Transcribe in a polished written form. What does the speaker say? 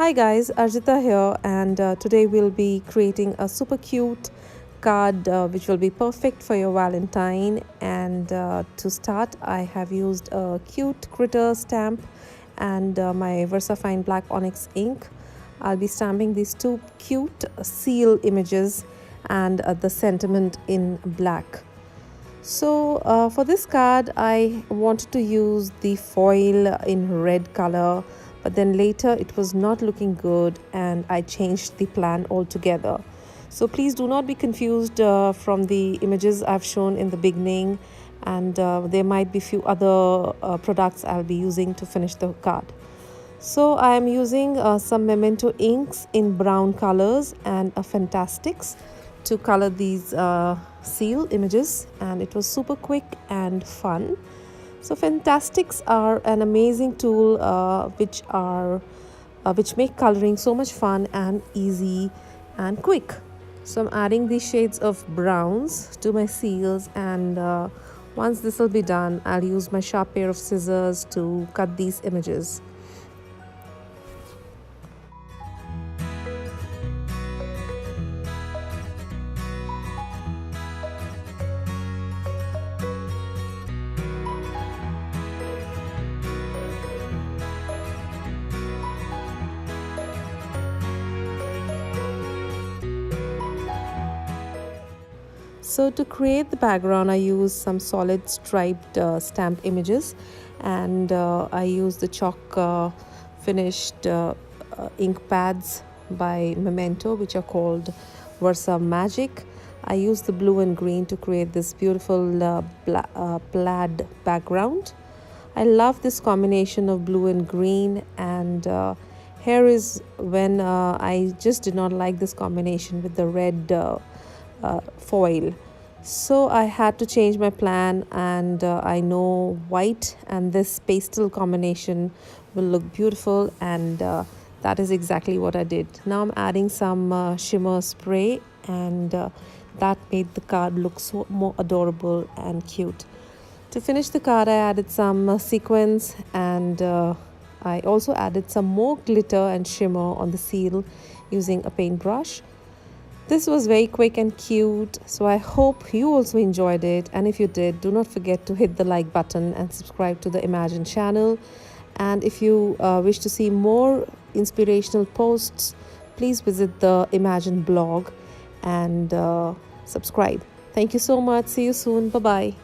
Hi guys, Arjita here, and today we'll be creating a super cute card which will be perfect for your Valentine. And to start, I have used a cute critter stamp and my Versafine black onyx ink. I'll be stamping these two cute seal images and the sentiment in black. So for this card, I wanted to use the foil in red color, but then later it was not looking good and I changed the plan altogether. So please do not be confused from the images I've shown in the beginning, and there might be few other products I'll be using to finish the card. So I am using some Memento inks in brown colors and a Fantastics to color these seal images, and it was super quick and fun. So Fantastics are an amazing tool which make coloring so much fun and easy and quick. So I'm adding these shades of browns to my seals, and once this will be done, I'll use my sharp pair of scissors to cut these images. So to create the background, I use some solid striped stamped images, and I use the chalk finished ink pads by Memento, which are called Versamagic. I use the blue and green to create this beautiful plaid background. I love this combination of blue and green, and here is when I just did not like this combination with the red foil. So I had to change my plan, and I know white and this pastel combination will look beautiful, and that is exactly what I did. Now I'm adding some shimmer spray, and that made the card look so more adorable and cute. To finish the card, I added some sequins, and I also added some more glitter and shimmer on the seal using a paintbrush. This was very quick and cute, so I hope you also enjoyed it, and if you did, do not forget to hit the like button and subscribe to the Imagine channel. And if you wish to see more inspirational posts, please visit the Imagine blog and subscribe. Thank you so much. See you soon. Bye bye.